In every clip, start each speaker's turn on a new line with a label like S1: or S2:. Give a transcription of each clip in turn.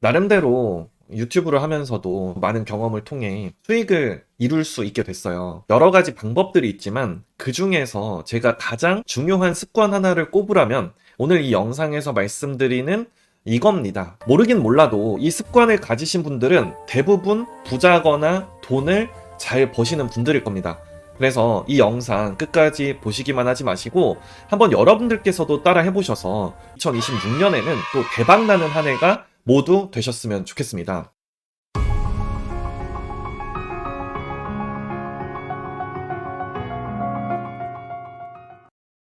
S1: 나름대로 유튜브를 하면서도 많은 경험을 통해 수익을 이룰 수 있게 됐어요. 여러 가지 방법들이 있지만 그 중에서 제가 가장 중요한 습관 하나를 꼽으라면 오늘 이 영상에서 말씀드리는 이겁니다. 모르긴 몰라도 이 습관을 가지신 분들은 대부분 부자거나 돈을 잘 버시는 분들일 겁니다. 그래서 이 영상 끝까지 보시기만 하지 마시고 한번 여러분들께서도 따라 해보셔서 2026년에는 또 대박나는 한 해가 모두 되셨으면 좋겠습니다.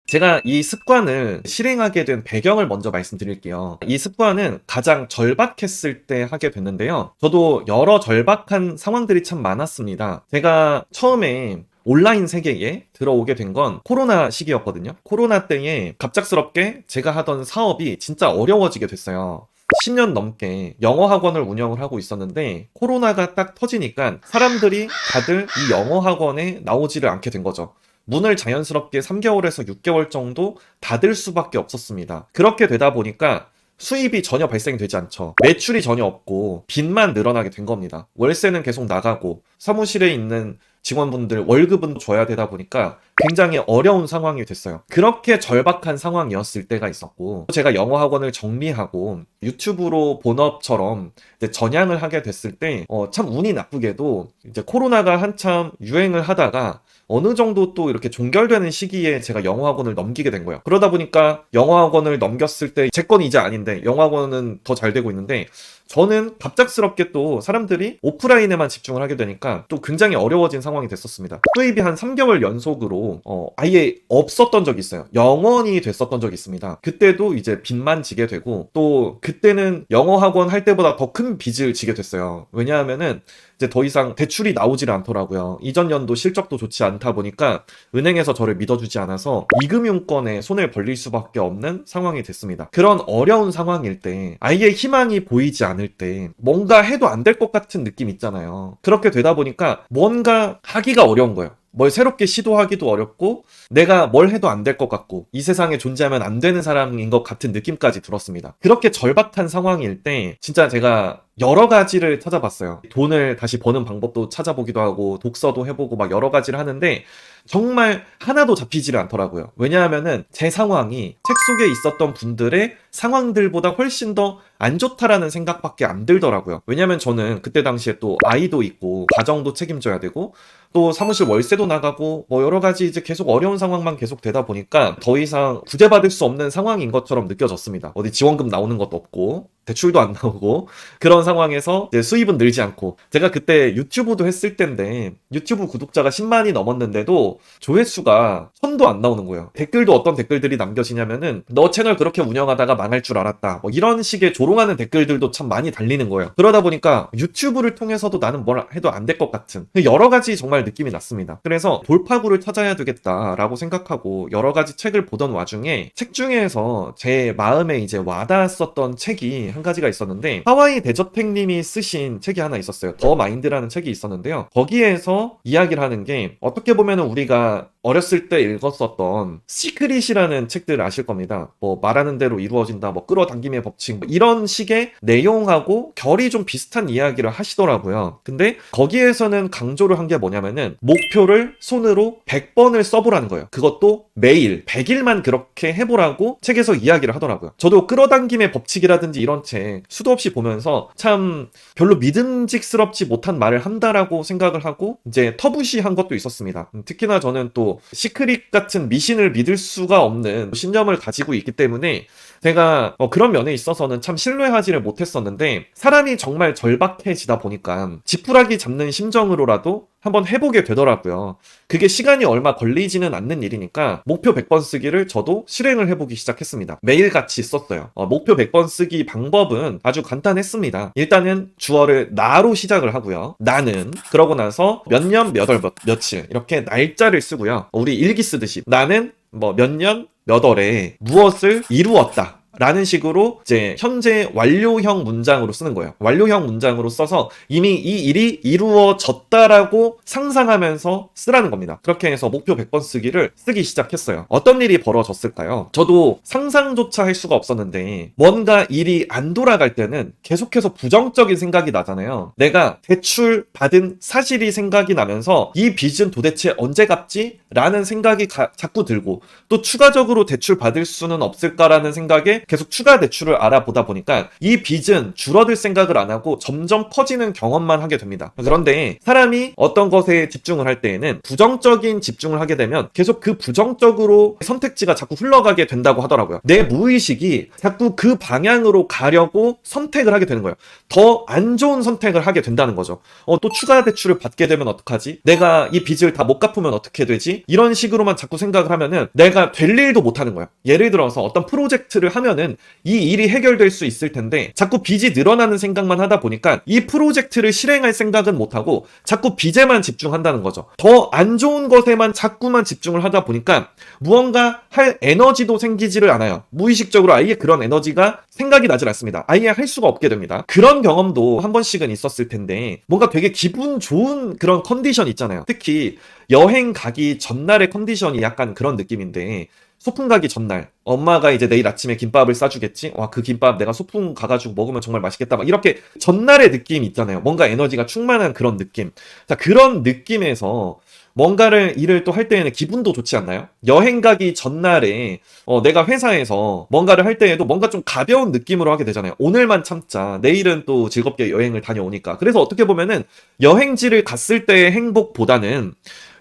S1: 제가 이 습관을 실행하게 된 배경을 먼저 말씀드릴게요. 이 습관은 가장 절박했을 때 하게 됐는데요. 저도 여러 절박한 상황들이 참 많았습니다. 제가 처음에 온라인 세계에 들어오게 된 건 코로나 시기였거든요. 코로나 때에 갑작스럽게 제가 하던 사업이 진짜 어려워지게 됐어요. 10년 넘게 영어 학원을 운영을 하고 있었는데 코로나가 딱 터지니까 사람들이 다들 이 영어 학원에 나오지를 않게 된 거죠. 문을 자연스럽게 3개월에서 6개월 정도 닫을 수밖에 없었습니다. 그렇게 되다 보니까 수입이 전혀 발생되지 않죠. 매출이 전혀 없고 빚만 늘어나게 된 겁니다. 월세는 계속 나가고 사무실에 있는 직원분들 월급은 줘야 되다 보니까 굉장히 어려운 상황이 됐어요. 그렇게 절박한 상황이었을 때가 있었고 제가 영어 학원을 정리하고 유튜브로 본업처럼 이제 전향을 하게 됐을 때 참 운이 나쁘게도 이제 코로나가 한참 유행을 하다가 어느 정도 또 이렇게 종결되는 시기에 제가 영어 학원을 넘기게 된 거예요. 그러다 보니까 영어 학원을 넘겼을 때 제 건이 이제 아닌데 영어 학원은 더 잘 되고 있는데 저는 갑작스럽게 또 사람들이 오프라인에만 집중을 하게 되니까 또 굉장히 어려워진 상황이 됐었습니다. 수입이 한 3개월 연속으로 아예 없었던 적이 있어요. 0원이 됐었던 적이 있습니다. 그때도 이제 빚만 지게 되고 또 그때는 영어 학원 할 때보다 더 큰 빚을 지게 됐어요. 왜냐하면은 이제 더 이상 대출이 나오질 않더라고요. 이전 연도 실적도 좋지 않다 보니까 은행에서 저를 믿어주지 않아서 이금융권에 손을 벌릴 수밖에 없는 상황이 됐습니다. 그런 어려운 상황일 때 아예 희망이 보이지 않을 때 뭔가 해도 안 될 것 같은 느낌 있잖아요. 그렇게 되다 보니까 뭔가 하기가 어려운 거예요. 뭘 새롭게 시도하기도 어렵고 내가 뭘 해도 안 될 것 같고 이 세상에 존재하면 안 되는 사람인 것 같은 느낌까지 들었습니다. 그렇게 절박한 상황일 때 진짜 제가 여러 가지를 찾아봤어요. 돈을 다시 버는 방법도 찾아보기도 하고 독서도 해보고 막 여러 가지를 하는데 정말 하나도 잡히지를 않더라고요. 왜냐하면은 제 상황이 책 속에 있었던 분들의 상황들보다 훨씬 더 안 좋다라는 생각밖에 안 들더라고요. 왜냐하면 저는 그때 당시에 또 아이도 있고 가정도 책임져야 되고 또 사무실 월세도 나가고 뭐 여러 가지 이제 계속 어려운 상황만 계속 되다 보니까 더 이상 구제받을 수 없는 상황인 것처럼 느껴졌습니다. 어디 지원금 나오는 것도 없고 대출도 안 나오고 그런 상황에서 이제 수입은 늘지 않고 제가 그때 유튜브도 했을 때인데 유튜브 구독자가 10만이 넘었는데도 조회수가 1000도 안 나오는 거예요. 댓글도 어떤 댓글들이 남겨지냐면은 너 채널 그렇게 운영하다가 망할 줄 알았다 뭐 이런 식의 조롱하는 댓글들도 참 많이 달리는 거예요. 그러다 보니까 유튜브를 통해서도 나는 뭘 해도 안 될 것 같은 여러 가지 정말 느낌이 났습니다. 그래서 돌파구를 찾아야 되겠다라고 생각하고 여러 가지 책을 보던 와중에 책 중에서 제 마음에 이제 와닿았었던 책이 한 가지가 있었는데 하와이 대저택님이 쓰신 책이 하나 있었어요. 더 마인드라는 책이 있었는데요. 거기에서 이야기를 하는 게 어떻게 보면 우리가 어렸을 때 읽었었던 시크릿이라는 책들 아실 겁니다. 뭐 말하는 대로 이루어진다, 뭐 끌어당김의 법칙 뭐 이런 식의 내용하고 결이 좀 비슷한 이야기를 하시더라고요. 근데 거기에서는 강조를 한 게 뭐냐면은 목표를 손으로 100번을 써보라는 거예요. 그것도 매일 100일만 그렇게 해보라고 책에서 이야기를 하더라고요. 저도 끌어당김의 법칙이라든지 이런 책 수도 없이 보면서 참 별로 믿음직스럽지 못한 말을 한다라고 생각을 하고 이제 터부시한 것도 있었습니다. 특히나 저는 또 시크릿 같은 미신을 믿을 수가 없는 신념을 가지고 있기 때문에 제가 그런 면에 있어서는 참 신뢰하지를 못했었는데 사람이 정말 절박해지다 보니까 지푸라기 잡는 심정으로라도 한번 해보게 되더라고요. 그게 시간이 얼마 걸리지는 않는 일이니까 목표 100번 쓰기를 저도 실행을 해보기 시작했습니다. 매일같이 썼어요. 목표 100번 쓰기 방법은 아주 간단했습니다. 일단은 주어를 나로 시작을 하고요. 나는 그러고 나서 몇 년 몇 월 며칠 이렇게 날짜를 쓰고요. 우리 일기 쓰듯이 나는 뭐 몇 년 몇 월에 무엇을 이루었다. 라는 식으로 이제 현재 완료형 문장으로 쓰는 거예요. 완료형 문장으로 써서 이미 이 일이 이루어졌다라고 상상하면서 쓰라는 겁니다. 그렇게 해서 목표 100번 쓰기를 쓰기 시작했어요. 어떤 일이 벌어졌을까요? 저도 상상조차 할 수가 없었는데 뭔가 일이 안 돌아갈 때는 계속해서 부정적인 생각이 나잖아요. 내가 대출 받은 사실이 생각이 나면서 이 빚은 도대체 언제 갚지? 라는 생각이 자꾸 들고 또 추가적으로 대출 받을 수는 없을까라는 생각에 계속 추가 대출을 알아보다 보니까 이 빚은 줄어들 생각을 안 하고 점점 커지는 경험만 하게 됩니다. 그런데 사람이 어떤 것에 집중을 할 때에는 부정적인 집중을 하게 되면 계속 그 부정적으로 선택지가 자꾸 흘러가게 된다고 하더라고요. 내 무의식이 자꾸 그 방향으로 가려고 선택을 하게 되는 거예요. 더 안 좋은 선택을 하게 된다는 거죠. 또 추가 대출을 받게 되면 어떡하지? 내가 이 빚을 다 못 갚으면 어떻게 되지? 이런 식으로만 자꾸 생각을 하면은 내가 될 일도 못 하는 거예요. 예를 들어서 어떤 프로젝트를 하면은 이 일이 해결될 수 있을 텐데 자꾸 빚이 늘어나는 생각만 하다 보니까 이 프로젝트를 실행할 생각은 못 하고 자꾸 빚에만 집중한다는 거죠. 더 안 좋은 것에만 자꾸만 집중을 하다 보니까 무언가 할 에너지도 생기지를 않아요. 무의식적으로 아예 그런 에너지가 생각이 나질 않습니다. 아예 할 수가 없게 됩니다. 그런 경험도 한 번씩은 있었을 텐데 뭔가 되게 기분 좋은 그런 컨디션 있잖아요. 특히 여행 가기 전날의 컨디션이 약간 그런 느낌인데 소풍 가기 전날 엄마가 이제 내일 아침에 김밥을 싸주겠지? 와, 그 김밥 내가 소풍 가가지고 먹으면 정말 맛있겠다. 막 이렇게 전날의 느낌이 있잖아요. 뭔가 에너지가 충만한 그런 느낌. 자, 그런 느낌에서 뭔가를 일을 또 할 때에는 기분도 좋지 않나요? 여행 가기 전날에 내가 회사에서 뭔가를 할 때에도 뭔가 좀 가벼운 느낌으로 하게 되잖아요. 오늘만 참자. 내일은 또 즐겁게 여행을 다녀오니까. 그래서 어떻게 보면은 여행지를 갔을 때의 행복보다는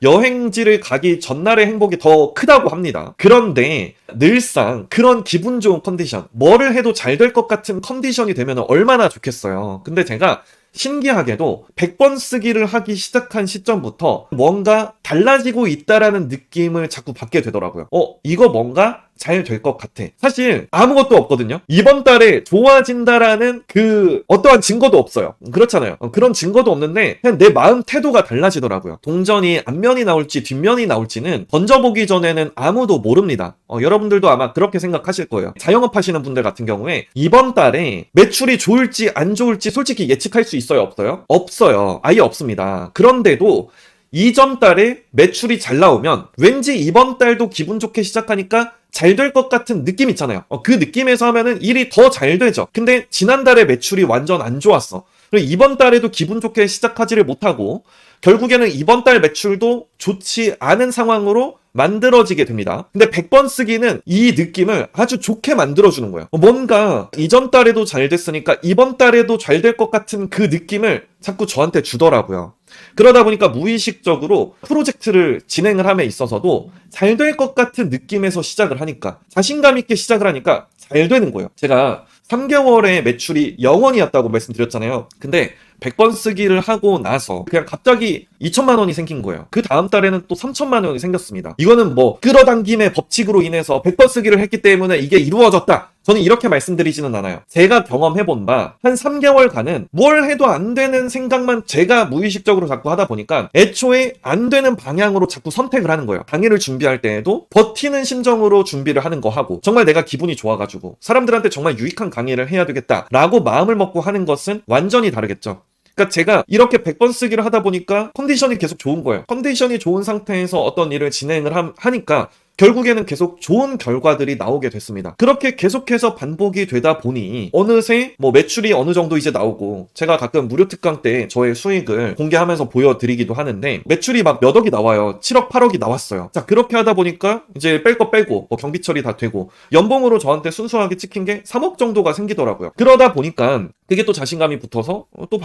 S1: 여행지를 가기 전날의 행복이 더 크다고 합니다. 그런데 늘상 그런 기분 좋은 컨디션, 뭐를 해도 잘 될 것 같은 컨디션이 되면 얼마나 좋겠어요. 근데 제가 신기하게도 100번 쓰기를 하기 시작한 시점부터 뭔가 달라지고 있다라는 느낌을 자꾸 받게 되더라고요. 이거 뭔가 잘 될 것 같아. 사실 아무것도 없거든요. 이번 달에 좋아진다라는 그 어떠한 증거도 없어요. 그렇잖아요. 그런 증거도 없는데 그냥 내 마음 태도가 달라지더라고요. 동전이 앞면이 나올지 뒷면이 나올지는 던져보기 전에는 아무도 모릅니다. 여러분들도 아마 그렇게 생각하실 거예요. 자영업 하시는 분들 같은 경우에 이번 달에 매출이 좋을지 안 좋을지 솔직히 예측할 수 있어요? 없어요? 없어요. 아예 없습니다. 그런데도 이전 달에 매출이 잘 나오면 왠지 이번 달도 기분 좋게 시작하니까 잘 될 것 같은 느낌 있잖아요. 그 느낌에서 하면은 일이 더 잘 되죠. 근데 지난달에 매출이 완전 안 좋았어. 그리고 이번 달에도 기분 좋게 시작하지를 못하고 결국에는 이번 달 매출도 좋지 않은 상황으로 만들어지게 됩니다. 근데 100번 쓰기는 이 느낌을 아주 좋게 만들어주는 거예요. 뭔가 이전 달에도 잘 됐으니까 이번 달에도 잘 될 것 같은 그 느낌을 자꾸 저한테 주더라고요. 그러다 보니까 무의식적으로 프로젝트를 진행을 함에 있어서도 잘 될 것 같은 느낌에서 시작을 하니까 자신감 있게 시작을 하니까 잘 되는 거예요. 제가 3개월의 매출이 0원이었다고 말씀드렸잖아요. 근데 100번 쓰기를 하고 나서 그냥 갑자기 2천만 원이 생긴 거예요. 그 다음 달에는 또 3천만 원이 생겼습니다. 이거는 뭐 끌어당김의 법칙으로 인해서 100번 쓰기를 했기 때문에 이게 이루어졌다. 저는 이렇게 말씀드리지는 않아요. 제가 경험해본 바 한 3개월간은 뭘 해도 안 되는 생각만 제가 무의식적으로 자꾸 하다 보니까 애초에 안 되는 방향으로 자꾸 선택을 하는 거예요. 강의를 준비할 때에도 버티는 심정으로 준비를 하는 거 하고 정말 내가 기분이 좋아가지고 사람들한테 정말 유익한 강의를 해야 되겠다라고 마음을 먹고 하는 것은 완전히 다르겠죠. 그러니까 제가 이렇게 100번 쓰기를 하다 보니까 컨디션이 계속 좋은 거예요. 컨디션이 좋은 상태에서 어떤 일을 진행을 하니까 결국에는 계속 좋은 결과들이 나오게 됐습니다. 그렇게 계속해서 반복이 되다 보니 어느새 뭐 매출이 어느 정도 이제 나오고 제가 가끔 무료 특강 때 저의 수익을 공개하면서 보여드리기도 하는데 매출이 막 몇 억이 나와요. 7억, 8억이 나왔어요. 자, 그렇게 하다 보니까 이제 뺄 거 빼고 뭐 경비 처리 다 되고 연봉으로 저한테 순수하게 찍힌 게 3억 정도가 생기더라고요. 그러다 보니까 그게 또 자신감이 붙어서 또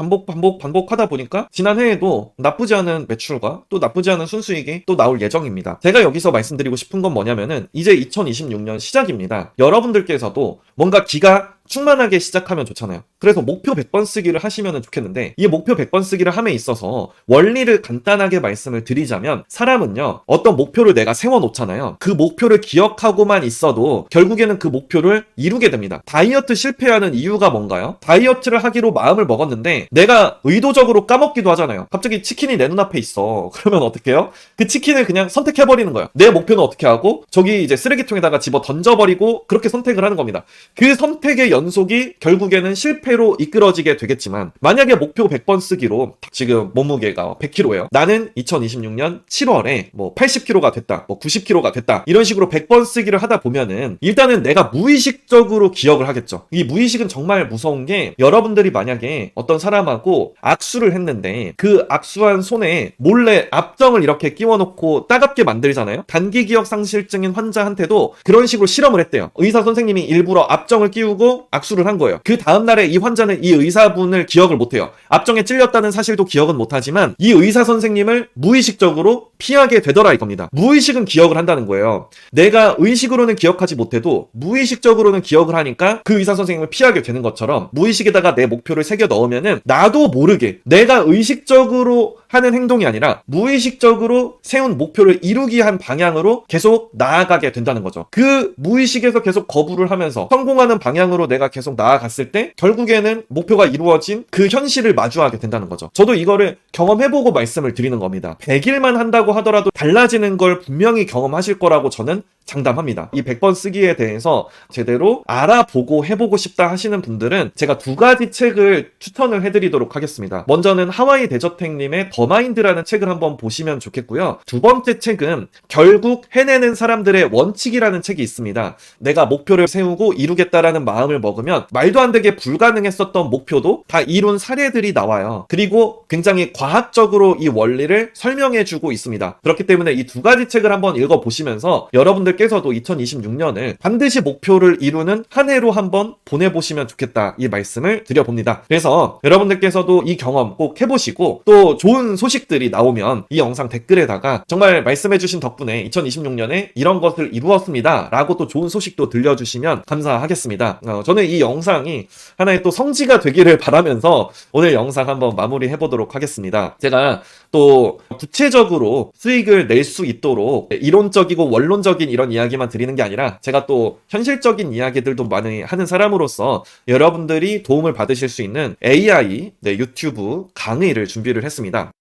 S1: 반복하다 보니까 지난해에도 나쁘지 않은 매출과 또 나쁘지 않은 순수익이 또 나올 예정입니다. 제가 여기서 말씀드리고 싶은 건 뭐냐면은 이제 2026년 시작입니다. 여러분들께서도 뭔가 기가 충만하게 시작하면 좋잖아요. 그래서 목표 100번 쓰기를 하시면 좋겠는데, 이 목표 100번 쓰기를 함에 있어서 원리를 간단하게 말씀을 드리자면, 사람은요 어떤 목표를 내가 세워놓잖아요. 그 목표를 기억하고만 있어도 결국에는 그 목표를 이루게 됩니다. 다이어트 실패하는 이유가 뭔가요? 다이어트를 하기로 마음을 먹었는데 내가 의도적으로 까먹기도 하잖아요. 갑자기 치킨이 내 눈앞에 있어. 그러면 어떻게 해요? 그 치킨을 그냥 선택해버리는 거예요. 내 목표는 어떻게 하고 저기 이제 쓰레기통에다가 집어 던져버리고 그렇게 선택을 하는 겁니다. 그 선택의 연속이 결국에는 실패로 이끌어지게 되겠지만, 만약에 목표 100번 쓰기로 지금 몸무게가 100kg예요. 나는 2026년 7월에 뭐 80kg가 됐다, 뭐 90kg가 됐다, 이런 식으로 100번 쓰기를 하다 보면은 일단은 내가 무의식적으로 기억을 하겠죠. 이 무의식은 정말 무서운 게, 여러분들이 만약에 어떤 사람하고 악수를 했는데 그 악수한 손에 몰래 압정을 이렇게 끼워놓고 따갑게 만들잖아요. 단기 기억 상실증인 환자한테도 그런 식으로 실험을 했대요. 의사 선생님이 일부러 압정을 끼우고 악수를 한 거예요. 그 다음날에 이 환자는 이 의사분을 기억을 못해요. 압정에 찔렸다는 사실도 기억은 못하지만 이 의사 선생님을 무의식적으로 피하게 되더라 이겁니다. 무의식은 기억을 한다는 거예요. 내가 의식으로는 기억하지 못해도 무의식적으로는 기억을 하니까 그 의사 선생님을 피하게 되는 것처럼, 무의식에다가 내 목표를 새겨 넣으면은 나도 모르게 내가 의식적으로 하는 행동이 아니라 무의식적으로 세운 목표를 이루기 위한 방향으로 계속 나아가게 된다는 거죠. 그 무의식에서 계속 거부를 하면서 성공하는 방향으로 내가 계속 나아갔을 때 결국에는 목표가 이루어진 그 현실을 마주하게 된다는 거죠. 저도 이거를 경험해보고 말씀을 드리는 겁니다. 100일만 한다고 하더라도 달라지는 걸 분명히 경험하실 거라고 저는 장담합니다. 이 100번 쓰기에 대해서 제대로 알아보고 해보고 싶다 하시는 분들은 제가 2가지 책을 추천을 해드리도록 하겠습니다. 먼저는 하와이 대저택님의 더 마인드라는 책을 한번 보시면 좋겠고요. 두 번째 책은 결국 해내는 사람들의 원칙이라는 책이 있습니다. 내가 목표를 세우고 이루겠다라는 마음을 먹으면 말도 안 되게 불가능했었던 목표도 다 이룬 사례들이 나와요. 그리고 굉장히 과학적으로 이 원리를 설명해주고 있습니다. 그렇기 때문에 이 2가지 책을 한번 읽어보시면서 여러분들께서도 2026년을 반드시 목표를 이루는 한 해로 한번 보내보시면 좋겠다, 이 말씀을 드려봅니다. 그래서 여러분들께서도 이 경험 꼭 해보시고, 또 좋은 소식들이 나오면 이 영상 댓글에다가 정말 말씀해주신 덕분에 2026년에 이런 것을 이루었습니다 라고 또 좋은 소식도 들려주시면 감사하겠습니다. 저는 이 영상이 하나의 또 성지가 되기를 바라면서 오늘 영상 한번 마무리해보도록 하겠습니다. 제가 또 구체적으로 수익을 낼 수 있도록 이론적이고 원론적인 이런 이야기만 드리는 게 아니라, 제가 또 현실적인 이야기들도 많이 하는 사람으로서 여러분들이 도움을 받으실 수 있는 AI 유튜브 강의를 준비를 했습니다.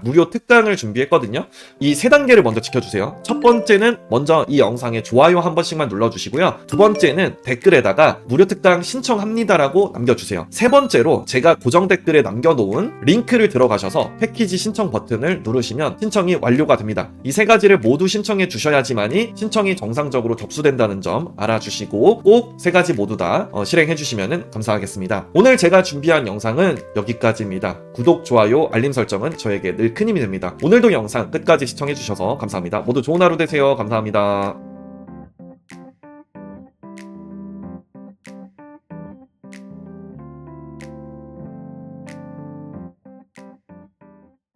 S1: 무료 특강을 준비했거든요. 이 3단계를 먼저 지켜주세요. 첫 번째는 먼저 이 영상에 좋아요 한 번씩만 눌러주시고요. 두 번째는 댓글에다가 무료 특강 신청합니다라고 남겨주세요. 세 번째로 제가 고정 댓글에 남겨놓은 링크를 들어가셔서 패키지 신청 버튼을 누르시면 신청이 완료가 됩니다. 이 3가지를 모두 신청해 주셔야지만이 신청이 정상적으로 접수된다는 점 알아주시고 꼭 3가지 모두 다 실행해 주시면 감사하겠습니다. 오늘 제가 준비한 영상은 여기까지입니다. 구독, 좋아요, 알림 설정은 저에게 늘 큰 힘이 됩니다. 오늘도 영상 끝까지 시청해주셔서 감사합니다. 모두 좋은 하루 되세요. 감사합니다.